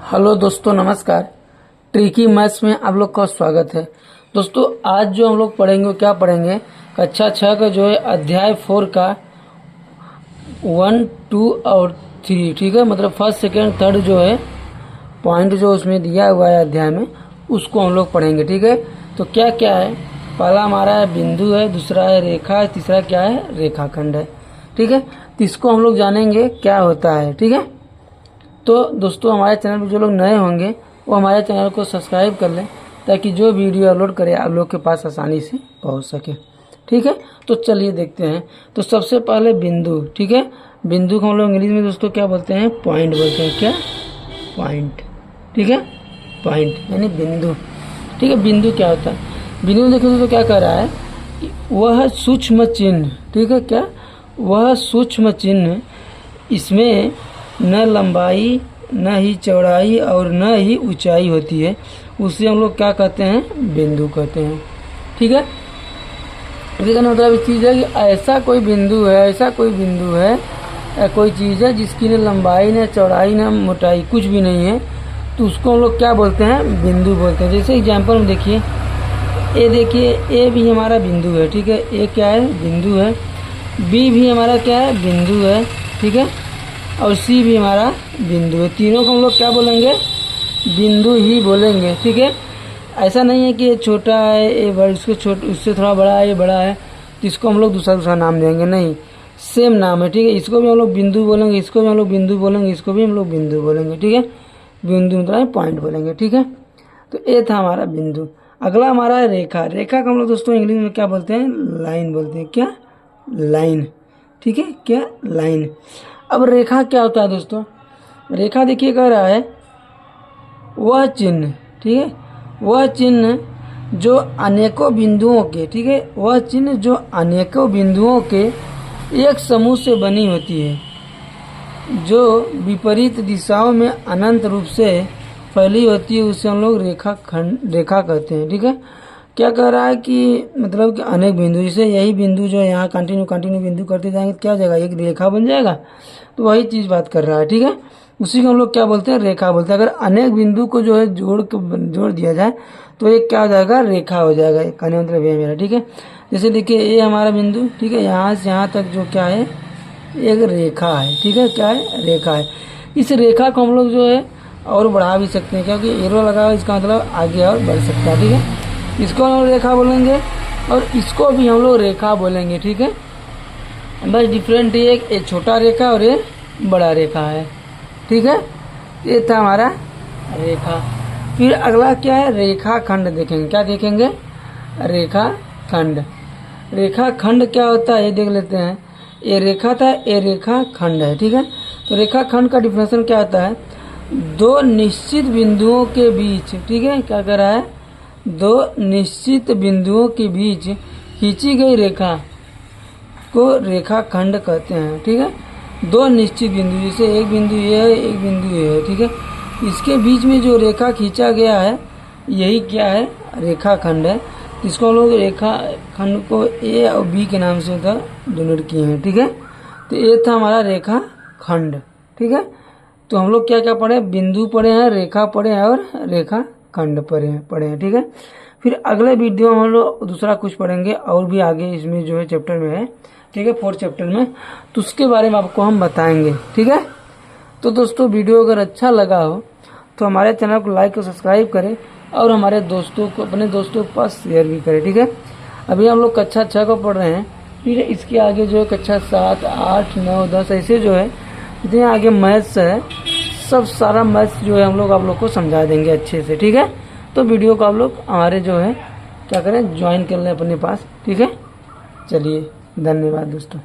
Hello दोस्तों, नमस्कार। Tricky maths में आप लोग का स्वागत है। दोस्तों, आज जो हम लोग पढ़ेंगे वो क्या पढ़ेंगे, कक्षा 6 का जो है अध्याय 4 का 1, 2 और 3, ठीक है। मतलब फर्स्ट, सेकेंड, थर्ड जो है पॉइंट जो उसमें दिया हुआ है अध्याय में, उसको हम लोग पढ़ेंगे, ठीक है। तो क्या क्या है, पहला हमारा है बिंदु है, दूसरा है रेखा है, तीसरा क्या है, रेखाखंड है, ठीक है। तो इसको हम लोग जानेंगे क्या होता है, ठीक है। तो दोस्तों, हमारे चैनल पर जो लोग नए होंगे वो हमारे चैनल को सब्सक्राइब कर लें, ताकि जो वीडियो अपलोड करें आप लोग के पास आसानी से पहुंच सके, ठीक है। तो चलिए देखते हैं। तो सबसे पहले बिंदु, ठीक है। बिंदु को हम लोग इंग्लिश में दोस्तों क्या बोलते हैं, पॉइंट बोलते हैं। क्या, पॉइंट, ठीक है। पॉइंट यानी बिंदु, ठीक है। बिंदु क्या होता है, बिंदु देखो दोस्तों क्या कह रहा है, वह सूक्ष्म चिन्ह, ठीक है। क्या, वह सूक्ष्म चिन्ह, इसमें न लंबाई न ही चौड़ाई और न ही ऊंचाई होती है, उसे हम लोग क्या कहते हैं, बिंदु कहते हैं, ठीक है। इसका मतलब इस चीज़ है कि ऐसा कोई बिंदु है, ऐसा कोई बिंदु है, कोई चीज़ है जिसकी न लंबाई न चौड़ाई न मोटाई कुछ भी नहीं है, तो उसको हम लोग क्या बोलते हैं, बिंदु बोलते हैं। जैसे एग्जाम्पल में देखिए, ए देखिए, ए भी हमारा बिंदु है, ठीक है। ए क्या है, बिंदु है। बी भी हमारा क्या है, बिंदु है, ठीक है। और सी भी हमारा बिंदु है। तीनों को हम लोग क्या बोलेंगे, बिंदु ही बोलेंगे, ठीक है। ऐसा नहीं है कि ये छोटा है, ये बड़ा, उससे थोड़ा बड़ा है, ये बड़ा है, तो इसको हम लोग दूसरा नाम देंगे, नहीं, सेम नाम है, ठीक है। इसको भी हम लोग बिंदु बोलेंगे, इसको भी हम लोग बिंदु बोलेंगे, इसको भी हम लोग बिंदु बोलेंगे, ठीक है। बिंदु मतलब पॉइंट बोलेंगे, ठीक है। तो ये था हमारा बिंदु। अगला हमारा है रेखा। रेखा को हम लोग दोस्तों इंग्लिश में क्या बोलते हैं, लाइन बोलते हैं। क्या, लाइन, ठीक है। क्या, लाइन। अब रेखा क्या होता है दोस्तों, रेखा देखिए कह रहा है वह चिन्ह, ठीक है, वह चिन्ह जो अनेकों बिंदुओं के, ठीक है, वह चिन्ह जो अनेकों बिंदुओं के एक समूह से बनी होती है, जो विपरीत दिशाओं में अनंत रूप से फैली होती है, उसे हम लोग रेखा कहते हैं, ठीक है। क्या कह रहा है कि मतलब कि अनेक बिंदु, जैसे यही बिंदु जो है यहाँ कंटिन्यू बिंदु करते जाएंगे तो क्या हो जाएगा, एक रेखा बन जाएगा। तो वही चीज़ बात कर रहा है, ठीक है। उसी को हम लोग क्या बोलते हैं, रेखा बोलते हैं। अगर अनेक बिंदु को जो है जोड़ दिया जाए तो एक क्या हो जाएगा, रेखा हो जाएगा। कहने मतलब ये मेरा, ठीक है। जैसे देखिए, ये हमारा बिंदु, ठीक है, यहाँ से यहाँ तक जो क्या है, एक रेखा है, ठीक है। क्या है, रेखा है। इस रेखा को हम लोग जो है और बढ़ा भी सकते हैं, क्योंकि एरो लगा हुआ, इसका मतलब आगे और बढ़ सकता है, ठीक है। इसको हम लोग रेखा बोलेंगे और इसको भी हम लोग रेखा बोलेंगे, ठीक है। बस डिफरेंट ये एक छोटा रेखा और ये बड़ा रेखा है, ठीक है। ये था हमारा रेखा। फिर अगला क्या है, रेखा खंड देखेंगे। क्या देखेंगे, रेखा खंड। रेखा खंड क्या होता है ये देख लेते हैं। ये रेखा था, ये रेखा खंड है, ठीक है। तो रेखा खंड का डिफिनेशन क्या होता है, दो निश्चित बिंदुओं के बीच, ठीक है, क्या कर रहा है, दो निश्चित बिंदुओं के बीच खींची गई रेखा को रेखा खंड कहते हैं, ठीक है। दो निश्चित बिंदु, जैसे एक बिंदु ये है, एक बिंदु ये है, ठीक है। इसके बीच में जो रेखा खींचा गया है यही क्या है, रेखा खंड है। इसको हम लोग रेखा खंड को ए और बी के नाम से डिनोट किए हैं, ठीक है। तो ये था हमारा रेखा खंड, ठीक है। तो हम लोग क्या क्या पढ़े, बिंदु पढ़े हैं, रेखा पढ़े हैं और रेखा खंड पढ़े हैं, ठीक है। फिर अगले वीडियो में हम लोग दूसरा कुछ पढ़ेंगे और भी आगे इसमें जो है चैप्टर में है, ठीक है, 4th चैप्टर में, तो उसके बारे में आपको हम बताएंगे, ठीक है। तो दोस्तों, वीडियो अगर अच्छा लगा हो तो हमारे चैनल को लाइक और सब्सक्राइब करें और हमारे दोस्तों को, अपने दोस्तों के पास शेयर भी करें, ठीक है। अभी हम लोग कक्षा 6 को पढ़ रहे हैं, फिर इसके आगे जो है कक्षा 7, 8, 9, 10 ऐसे जो है जितने आगे मैथ्स है, सब सारा मैथ्स जो है हम लोग आप लोग को समझा देंगे अच्छे से, ठीक है। तो वीडियो को आप लोग हमारे जो है क्या करें, ज्वाइन कर लें अपने पास, ठीक है। चलिए, धन्यवाद दोस्तों।